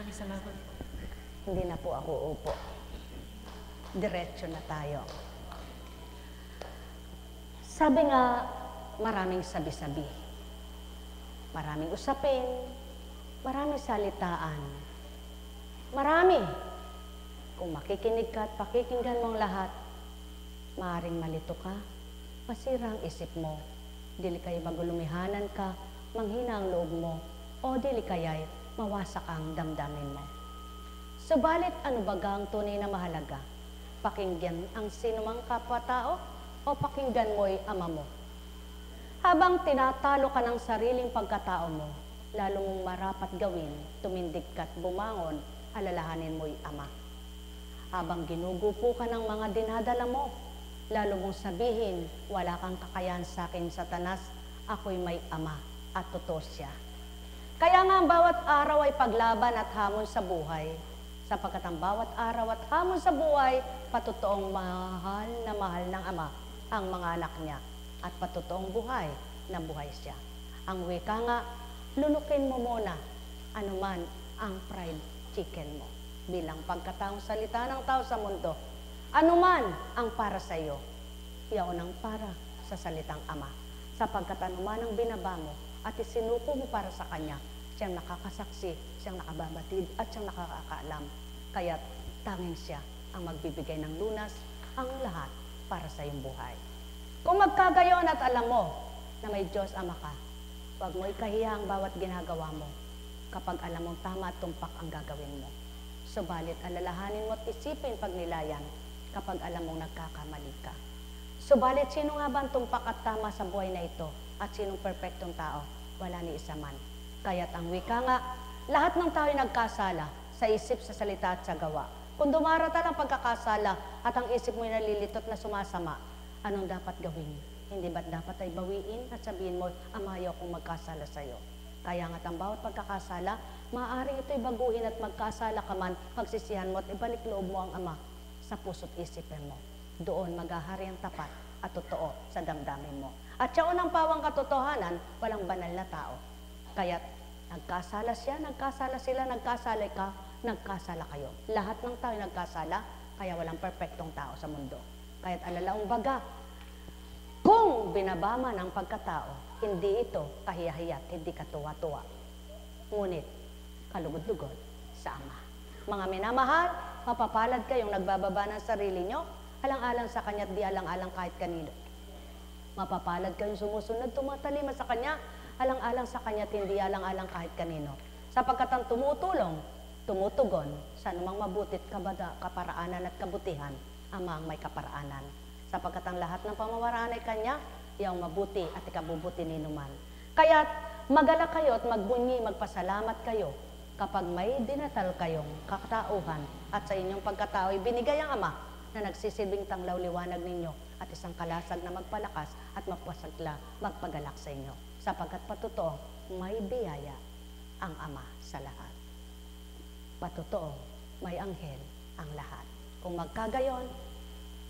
Maraming salamat. Hindi na po ako upo. Diretso na tayo. Sabi nga, maraming sabi-sabi. Maraming usapin. Maraming salitaan. Marami. Kung makikinig ka at pakikinggan mo ang lahat, maaaring malito ka, masira ang isip mo, dili kayo magulumihanan ka, manghina ang loob mo, o dili kaya'y mawasak ang damdamin mo. Subalit ano baga ang tunay na mahalaga? Pakinggan ang sinumang kapwa-tao o pakinggan mo'y ama mo? Habang tinatalo ka ng sariling pagkatao mo, lalo mong marapat gawin, tumindig ka't bumangon, alalahanin mo'y ama. Habang ginugupo ka ng mga dinadala mo, lalo mong sabihin, wala kang kakayahan sa akin, Satanas, ako'y may ama at totoo siya. Kaya nga ang bawat araw ay paglaban at hamon sa buhay, sapagkat ang bawat araw at hamon sa buhay, patotoong mahal ng ama ang mga anak niya at patotoong buhay na buhay siya. Ang wika nga, lunukin mo muna anuman ang fried chicken mo bilang pagkataong salita ng tao sa mundo. Anuman ang para sa iyo, iyon ang para sa salitang ama. Sapagkat anuman ang binaba mo at isinuko mo para sa kanya, siyang nakakasaksi, siyang nakababatid at siyang nakakaalam. Kaya't tanging siya ang magbibigay ng lunas, ang lahat para sa iyong buhay. Kung magkagayon at alam mo na may Diyos Ama ka, huwag mo ikahiya ang bawat ginagawa mo kapag alam mong tama at tumpak ang gagawin mo. Subalit alalahanin mo at isipin pagnilayan kapag alam mong nagkakamali ka. Subalit sino nga ba ang tumpak at tama sa buhay na ito at sinong perpektong tao? Wala ni isa man. Kaya't ang wika nga, lahat ng tao ay nagkasala sa isip, sa salita at sa gawa. Kung dumarata ang pagkakasala at ang isip mo'y nalilitot na sumasama, anong dapat gawin? Hindi ba't dapat ay bawiin at sabihin mo, amayaw kong magkasala sa iyo? Kaya nga't ang bawat pagkakasala, maaaring ito'y baguhin at magkasala ka man, pagsisihan mo at ibalik loob mo ang ama sa puso't isipin mo. Doon maghahari ang tapat at totoo sa damdamin mo. At siya unang pawang katotohanan, walang banal na tao. Kaya't nagkasala siya, nagkasala sila, nagkasala ka, nagkasala kayo. Lahat ng tao ay nagkasala, kaya walang perpektong tao sa mundo. Kaya't alalaong baga, kung binabama ng pagkatao, hindi ito kahiyahiyat, hindi katuwa-tuwa. Ngunit, kalugod-lugod sa ama. Mga minamahal, mapapalad kayong nagbababa ng sarili nyo, alang-alang sa kanya't di alang-alang kahit kanino. Mapapalad kayong sumusunod, tumatalima sa kanya, alang-alang sa kanya't hindi alang-alang kahit kanino. Sapagkat ang tumutulong, tumutugon sa anumang mabutit kaparaanan at kabutihan, ama ang may kaparaanan. Sapagkat ang lahat ng pamamaraan ay kanya, iyang mabuti at ikabubuti ninuman. Kaya't magala kayo at magbunyi, magpasalamat kayo kapag may dinatal kayong kakatauhan at sa inyong pagkatao ay binigay ang ama na nagsisilbing tanglaw liwanag ninyo at isang kalasag na magpalakas at magpasagla, magpagalak sa inyo. Sapagkat patotoo, may biyaya ang ama sa lahat. Patotoo, may anghel ang lahat. Kung magkagayon,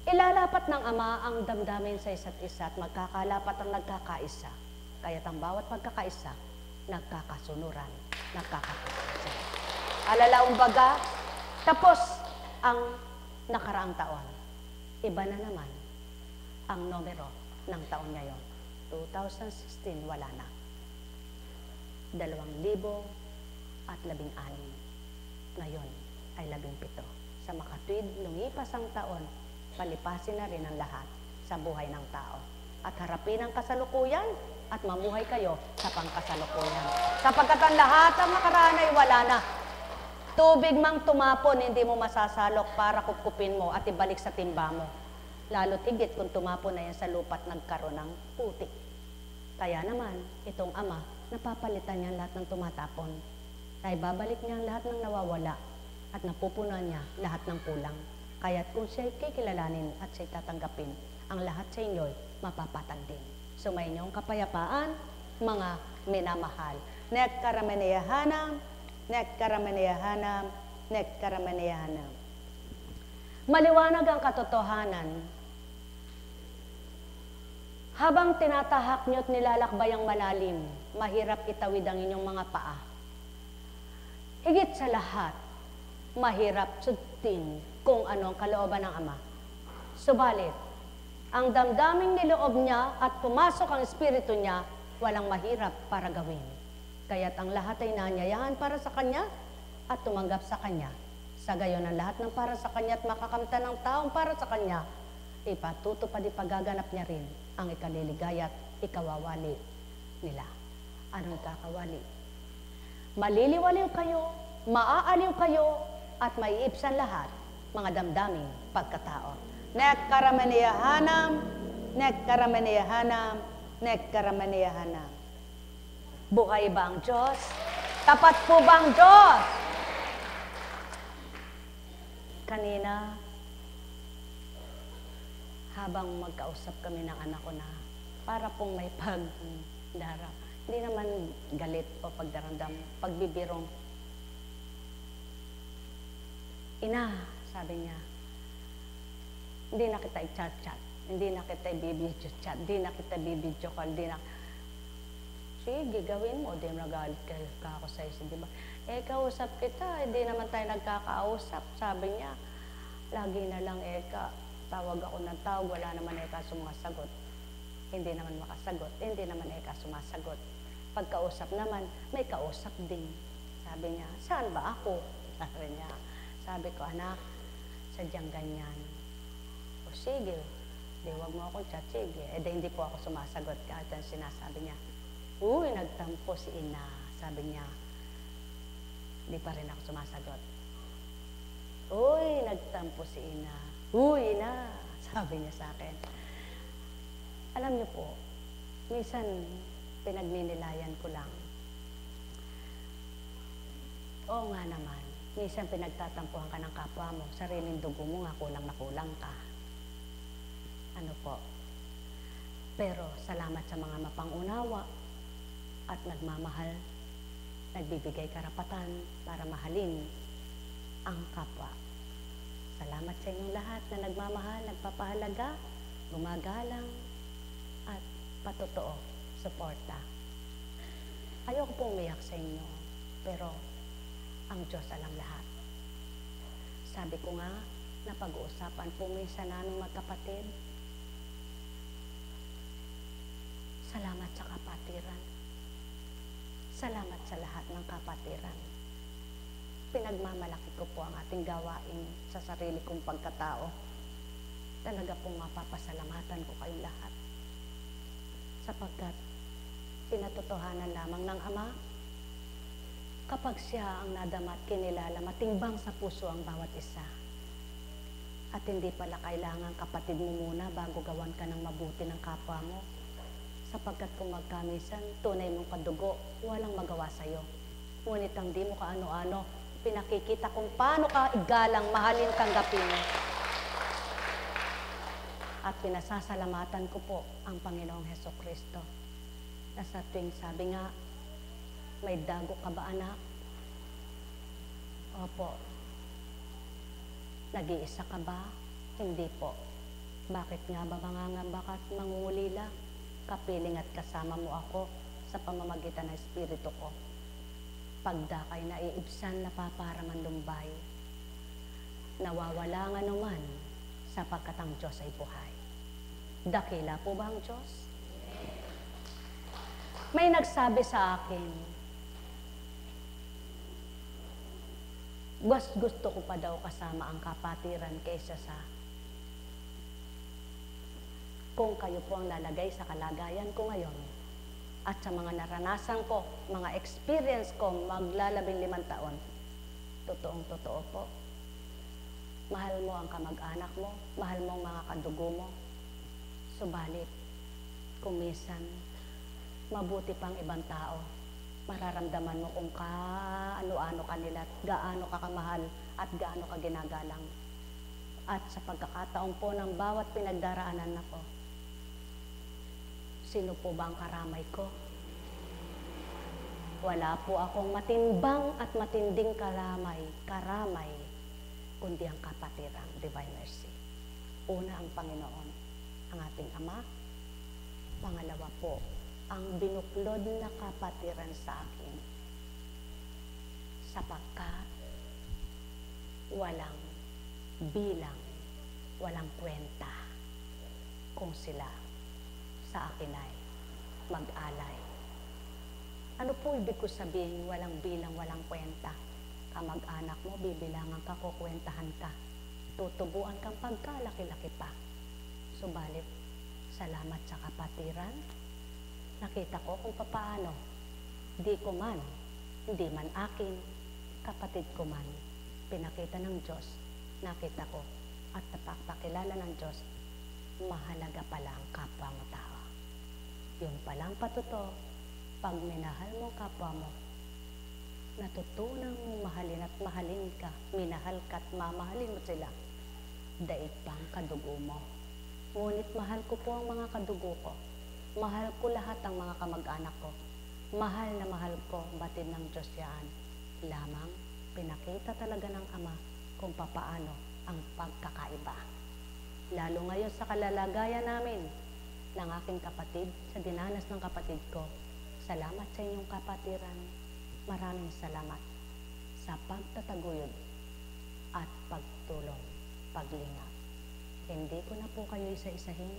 ilalapat ng ama ang damdamin sa isa't isa at magkakalapat ang nagkakaisa. Kaya't ang bawat pagkakaisa, nagkakasunuran, nagkakapagkakaisa. Alalaong baga, tapos ang nakaraang taon. Iba na naman ang numero ng taon ngayon. 2016, wala na. 2016. Ngayon ay 17. Sa makatwid, lumipas ang taon, palipasin na rin ang lahat sa buhay ng tao. At harapin ang kasalukuyan at mamuhay kayo sa pangkasalukuyan. Sapagkat ang lahat ang nakaraan ay wala na. Tubig mang tumapon, hindi mo masasalok para kupkupin mo at ibalik sa timba mo. Lalo't higit kung tumapon na yan sa lupa at nagkaroon ng putik. Kaya naman, itong ama, napapalitan niya lahat ng tumatapon. Ay babalik niya ang lahat ng nawawala at napupunan niya lahat ng kulang. Kaya't kung siya'y kikilalanin at siya'y tatanggapin, ang lahat sa inyo'y mapapatag din. Sumayin niyong kapayapaan, mga minamahal. Nek karamaneyahanam, nek karamaneyahanam, nek karamaneyahanam. Maliwanag ang katotohanan. Habang tinatahak niyo't nilalakbay ang malalim, mahirap itawid ang inyong mga paa. Higit sa lahat, mahirap sundin kung ano ang kalooban ng Ama. Subalit, ang damdaming niloob niya at pumasok ang Espiritu niya, walang mahirap para gawin. Kaya't ang lahat ay nanyayahan para sa Kanya at tumanggap sa Kanya. Sa gayon ang lahat ng para sa Kanya at makakamtan ng taong para sa Kanya, ipatutupad ipagaganap niya rin ang ikaliligaya at ikawawali nila. Anong kakawali? Maliliwaliw kayo, maaaliw kayo, at maiibsan lahat, mga damdaming pagkatao. Nekkaramaniyahanam, nekkaramaniyahanam, nekkaramaniyahanam. Buhay ba ang Diyos? Tapat po ba ang Diyos? Kanina, habang magkausap kami ng anak ko na para pong may pagdara. Hindi naman galit o pagdaramdam, pagbibirong. Ina, sabi niya, hindi na kita i-chat-chat, hindi na kita i-video chat, hindi na kita i-video call, hindi na... Sige, gawin mo, di nagalit ka ako sa'yo, di ba? Kausap kita, hindi naman tayo nagkakausap, sabi niya. Lagi na lang, tawag ako ng tawag, wala naman sumasagot. Hindi naman makasagot, hindi naman sumasagot. Pagkausap naman, may kausap din. Sabi niya, saan ba ako? Sabi niya. Sabi ko, anak, sadyang ganyan. O sige, di wag mo akong chat, sige. Di hindi po ako sumasagot. Kahit ang sinasabi niya, uy, nagtampo si ina. Sabi niya, di pa rin ako sumasagot. Uy, nagtampo si ina. Uy, ina, sabi niya sa akin. Alam niyo po, minsan pinagminilayan ko lang. Oo nga naman, minsan pinagtatampuhan ka ng kapwa mo, sariling dugo mo nga kulang na kulang ka. Ano po? Pero salamat sa mga mapangunawa at nagmamahal, nagbibigay karapatan para mahalin ang kapwa. Salamat sa inyong lahat na nagmamahal, nagpapahalaga, gumagalang, at patotoo, suporta. Ayoko pong umiyak sa inyo, pero ang Diyos alam lahat. Sabi ko nga, napag-uusapan po minsan naming magkapatid. Salamat sa kapatiran. Salamat sa lahat ng kapatiran. Pinagmamalaki ko po ang ating gawain sa sarili kong pagkatao. Talaga pong mapapasalamatan ko kayong lahat. Sapagkat pinatotohanan lamang ng Ama, kapag siya ang nadama at kinilala, matimbang sa puso ang bawat isa. At hindi pala kailangan kapatid mo muna bago gawan ka ng mabuti ng kapwa mo. Sapagkat kung magkamisan, tunay mong kadugo, walang magawa sa'yo. Ngunit ang di mo kaano-ano, pinakikita kung paano ka igalang, mahalin, tanggapin. At pinasasalamatan ko po ang Panginoong Hesukristo. Na sa tuwing sabi nga, may dago ka ba anak? Opo. Nag-iisa ka ba? Hindi po. Bakit nga ba mangangamba ka at mangungulila? Kapiling at kasama mo ako sa pamamagitan ng Espiritu ko. Pagdakay na iibsan na paparaman lumbay. Nawawala nga naman sapagkat ang Diyos ay buhay. Dakila po ba ang Diyos? May nagsabi sa akin, gusto ko pa daw kasama ang kapatiran kaysa sa kung kayo po ang lalagay sa kalagayan ko ngayon at sa mga naranasan ko, mga experience ko maglalabing 5 taon, totoong-totoo po. Mahal mo ang kamag-anak mo, mahal mo ang mga kadugo mo. Subalit, kung minsan, mabuti pang ibang tao, mararamdaman mo kung kaano-ano kanila at gaano ka kamahal at gaano ka ginagalang. At sa pagkakataon po ng bawat pinagdaraanan ako, sino po ba ang karamay ko? Wala po akong matimbang at matinding karamay, kundi ang kapatirang Divine Mercy. Una ang Panginoon, ang ating Ama. Pangalawa po, ang binuklod na kapatiran sa akin. sapagkat walang bilang, walang kwenta kung sila sa akin ay mag-alay. Ano po ibig ko sabihin, walang bilang, walang kwenta? Kamag-anak mo, bibilangan ka, kukwentahan ka. Tutubuan kang pagkalaki-laki pa. Subalit, salamat sa kapatiran. Nakita ko kung paano. Di ko man, hindi man akin, kapatid ko man, pinakita ng Diyos, nakita ko, at napakilala ng Diyos, mahalaga pala ang kapwa mo tao. Yung palang patuto, pag minahal mo kapwa mo, natutunan mong mahalin at mahalin ka, minahal ka at mamahalin mo sila, daig pang kadugo mo. Ngunit mahal ko po ang mga kadugo ko. Mahal ko lahat ang mga kamag-anak ko. Mahal na mahal ko, batid ng Diyos yan. Lamang, pinakita talaga ng Ama kung papaano ang pagkakaiba. Lalo ngayon sa kalalagayan namin ng aking kapatid, sa dinanas ng kapatid ko, salamat sa inyong kapatiran. Maraming salamat sa pagtataguyod at pagtulong, paglingap. Hindi ko na po kayo isa-isahin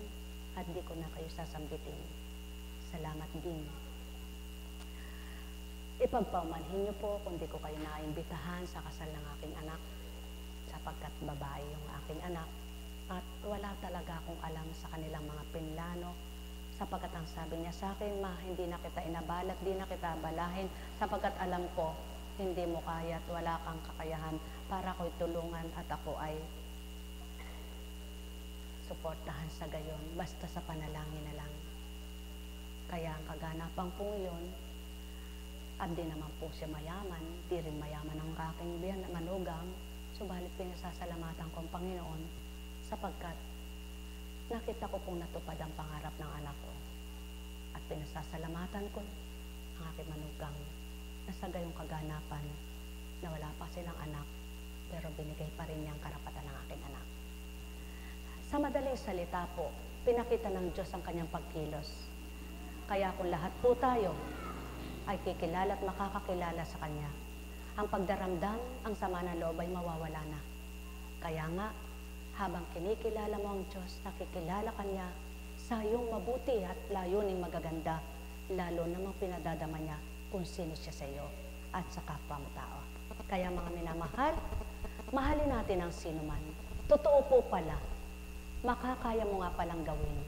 at di ko na kayo sasambitin. Salamat din. Ipagpaumanhin niyo po kung di ko kayo naimbitahan sa kasal ng aking anak, sapagkat babae yung aking anak at wala talaga akong alam sa kanilang mga pinlano, sapagkat ang sabi niya sa akin, ma, hindi na kita inabalat, di na kita balahin, sapagkat alam ko, hindi mo kaya at wala kang kakayahan para ako'y tulungan at ako ay suportahan sa gayon, basta sa panalangin na lang. Kaya ang kaganapan po yun, at di naman po siya mayaman, di rin mayaman ang aking biyan na manugang, subalit pinasasalamatan ko ang Panginoon, sapagkat nakita ko pong natupad ang pangarap ng anak ko. At pinasasalamatan ko ang aking manugang na sa gayong kaganapan na wala pa silang anak, pero binigay pa rin niyang karapatan ng aking anak. Sa madaling salita po, pinakita ng Diyos ang kanyang pagkilos. Kaya kung lahat po tayo ay kikilala at makakakilala sa Kanya, ang pagdaramdam, ang sama ng loob ay mawawala na. Kaya nga, habang kinikilala mo ang Diyos, nakikilala Kanya sa iyong mabuti at layuning magaganda, lalo namang pinadadama niya kung sino siya sa iyo at sa kapwa mo tao. Kaya mga minamahal, mahalin natin ang sino man. Totoo po pala, makakaya mo nga palang gawin.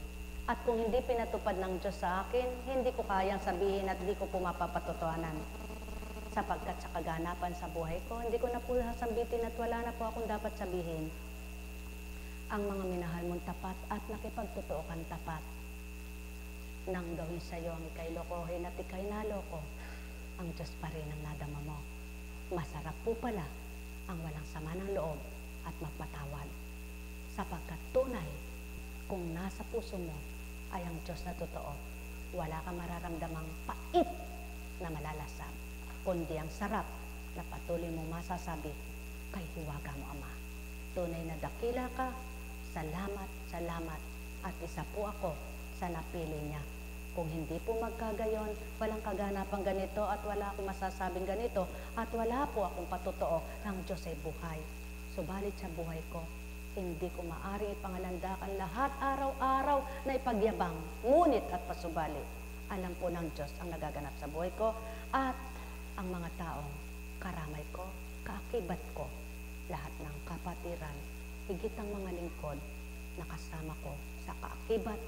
At kung hindi pinatupad ng Diyos sa akin, hindi ko kayang sabihin at hindi ko po mapapatotohanan. Sapagkat sa kaganapan sa buhay ko, hindi ko na po sasambitin at wala na po akong dapat sabihin. Ang mga minahal mong tapat at nakipagtotoo kang tapat. Nang gawin sa iyo ang ikay lokohin at ikay naloko, ang Diyos pa rin ang nadama mo. Masarap po pala ang walang sama ng loob at magpatawad. Sapagkat tunay, kung nasa puso mo ay ang Diyos na totoo, wala kang mararamdamang pait na malalasap, kundi ang sarap na patuloy mong masasabi kay hiwaga mo, Ama. Tunay na dakila ka, salamat, salamat, at isa po ako sa napili niya. Kung hindi po magkagayon, walang kaganapang ganito at wala akong masasabing ganito at wala po akong patotoo ng Diyos ay buhay. Subalit sa buhay ko, hindi ko maaring ipangalandakan lahat araw-araw na ipagyabang, ngunit at pasubali. Alam po ng Diyos ang nagaganap sa buhay ko at ang mga taong karamay ko, kaakibat ko, lahat ng kapatiran, higit ang mga lingkod na kasama ko sa kaakibat,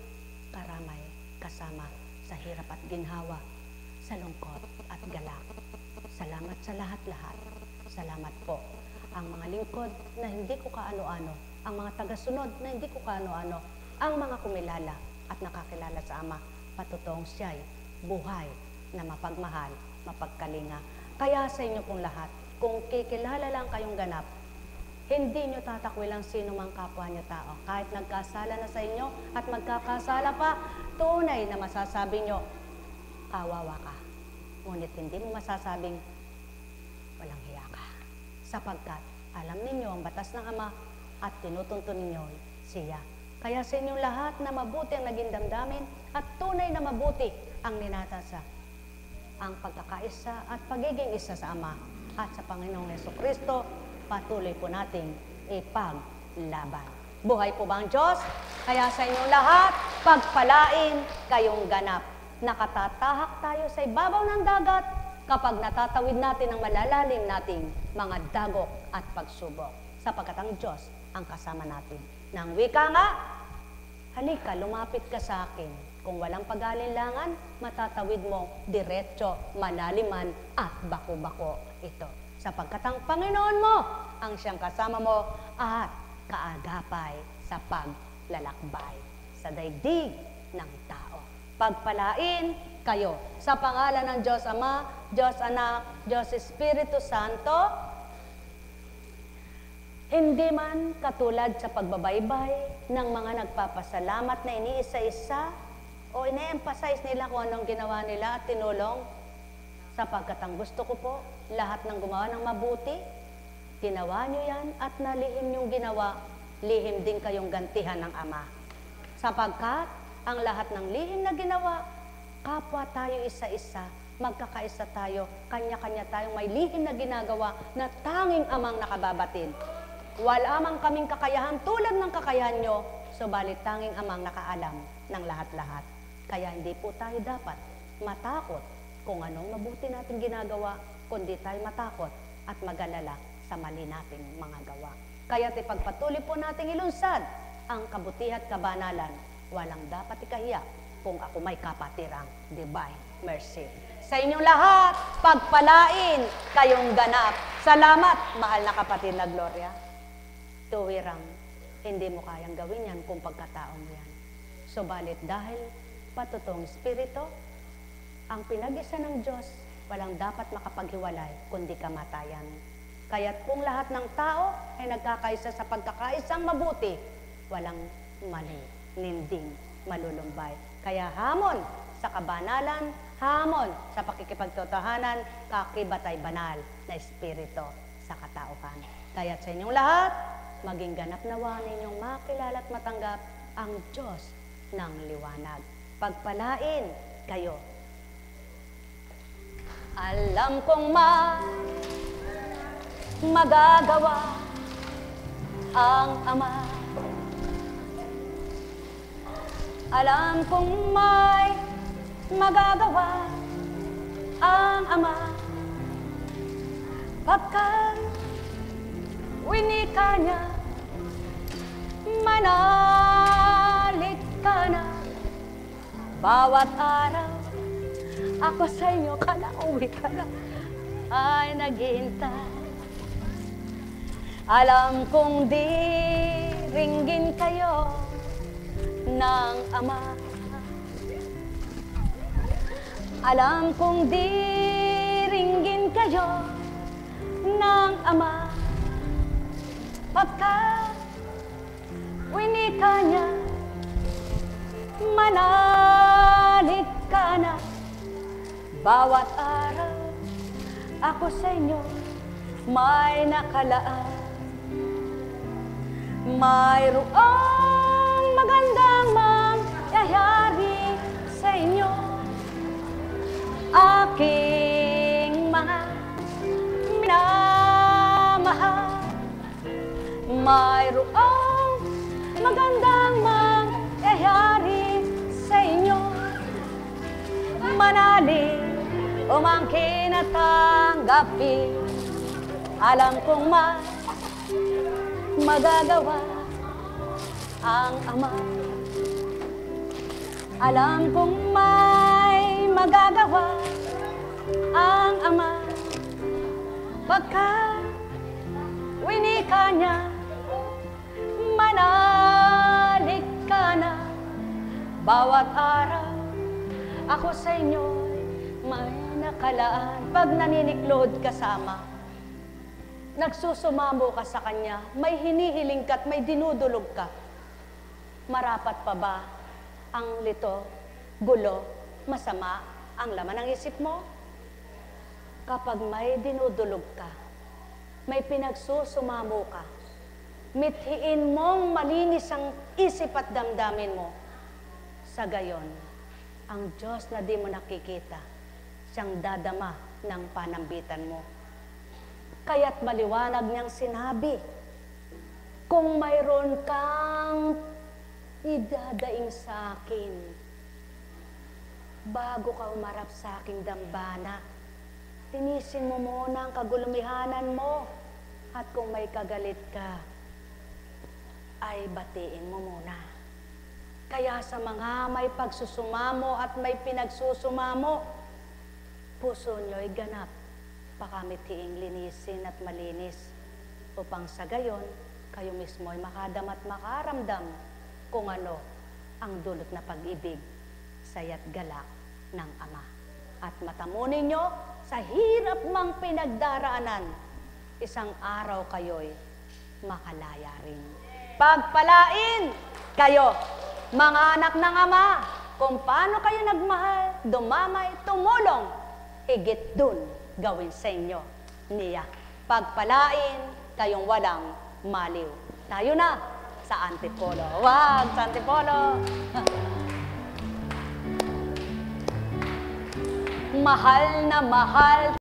karamay, kasama sa hirap at ginhawa, sa lungkot at galak. Salamat sa lahat-lahat. Salamat po. Ang mga lingkod na hindi ko kaano-ano, ang mga tagasunod na hindi ko kaano-ano, ang mga kumilala at nakakilala sa Ama, patutong siya'y buhay na mapagmahal, mapagkalinga. Kaya sa inyo pong lahat, kung kikilala lang kayong ganap, hindi nyo tatakwilang sino mang kapwa nyo tao. Kahit nagkasala na sa inyo at magkakasala pa, tunay na masasabi nyo, kawawa ka. Ngunit hindi mo masasabing, walang hiya ka. Sapagkat alam ninyo ang batas ng Ama at tinutuntun ninyo siya. Kaya sa inyong lahat na mabuti ang naging damdamin at tunay na mabuti ang ninatasa, ang pagkakaisa at pagiging isa sa Ama, at sa Panginoong Jesucristo, patuloy po nating ipaglaban. Buhay po ba ang Diyos? Kaya sa inyong lahat, pagpalain kayong ganap. Nakatatahak tayo sa ibabaw ng dagat kapag natatawid natin ang malalalim nating mga dagok at pagsubok. Sapagkat ang Diyos ang kasama natin. Nang wika nga, halika, lumapit ka sa akin. Kung walang pag-alinlangan, matatawid mo diretso, malaliman at bako-bako ito. Sapagkat ang Panginoon mo ang siyang kasama mo at kaagapay sa paglalakbay sa daigdig ng tao. Pagpalain kayo sa pangalan ng Diyos Ama, Diyos Anak, Diyos Espiritu Santo. Hindi man katulad sa pagbabaybay ng mga nagpapasalamat na iniisa-isa o ine-emphasize nila kung anong ginawa nila at tinulong, sapagkat ang gusto ko po, lahat ng gumawa ng mabuti, ginawa nyo yan at nalihim yung ginawa, lihim din kayong gantihan ng Ama. Sapagkat ang lahat ng lihim na ginawa, kapwa tayo isa-isa, magkakaisa tayo, kanya-kanya tayong may lihim na ginagawa na tanging Amang nakababatin. Wala mang kaming kakayahan tulad ng kakayahan nyo, subalit tanging Amang nakaalam ng lahat-lahat. Kaya hindi po tayo dapat matakot kung anong mabuti natin ginagawa, kundi tayo matakot at mag-alala sa mali nating mga gawa. Kaya't ipagpatuloy po nating ilunsad ang kabutihan at kabanalan. Walang dapat ikahiya kung ako may kapatirang divine mercy. Sa inyong lahat, pagpalain kayong ganap. Salamat, mahal na kapatid na Gloria. Tuwirang, hindi mo kayang gawin yan kung pagkatao mo yan. Subalit dahil patutong Espiritu, ang pinag-isa ng Diyos, walang dapat makapaghiwalay kundi kamatayan. Kaya't kung lahat ng tao ay nagkakaisa sa pagkakaisang mabuti, walang mali, ninding, malulumbay. Kaya hamon sa kabanalan, hamon sa pakikipagtotohanan, kakibatay banal na Espiritu sa katauhan. Kaya't sa inyong lahat, maging ganap nawa ninyong makilala at matanggap ang Diyos ng liwanag. Pagpalain kayo. Alam kong magagawa ang Ama. Alam kong may magagawa ang Ama. Pagkat winika niya, manalig ka na. Bawat araw, ako sa inyo, kalauwi ka na, ay naghihintay. Alam kong diringgin kayo ng Ama. Alam kong diringgin kayo ng Ama. Pagka winika niya, manalig ka na. Bawat araw, ako sa inyo may nakalaan. Mayroong magandang mangyayari sa inyo, aking mga minamahal. Mayroong magandang mangyayari sa inyo, manalig umangkin at tanggapin. Alam kong magagawa ang Ama. Alam kong may magagawa ang Ama. Pagka winika niya, manalig ka na. Bawat araw, ako sa inyo may nakalaan. Pag naniniklod kasama, nagsusumamo ka sa Kanya, may hinihiling ka at may dinudulog ka. Marapat pa ba ang lito, gulo, masama ang laman ng isip mo? Kapag may dinudulog ka, may pinagsusumamo ka, mithiin mong malinis ang isip at damdamin mo. Sa gayon, ang Diyos na di mo nakikita, siyang dadama ng panambitan mo. Kaya't maliwanag niyang sinabi, kung mayroon kang idadaing sa akin, bago ka umarap sa aking dambana, tinisin mo muna ang kagulumihanan mo, at kung may kagalit ka, ay batiin mo muna. Kaya sa mga may pagsusumamo at may pinagsusumamo, puso nyo'y ganap, pakamitiing linisin at malinis, upang sa gayon, kayo mismo ay makadam at makaramdam kung ano ang dulot na pag-ibig, saya't galak ng Ama. At matamunin nyo, sa hirap mang pinagdaraanan, isang araw kayo'y makalaya rin. Pagpalain kayo, mga anak ng Ama, kung paano kayo nagmahal, dumamay, tumulong, higit dun gawin sa inyo niya. Pagpalain kayong walang maliw. Tayo na sa Antipolo. Wag sa Antipolo! Mahal na mahal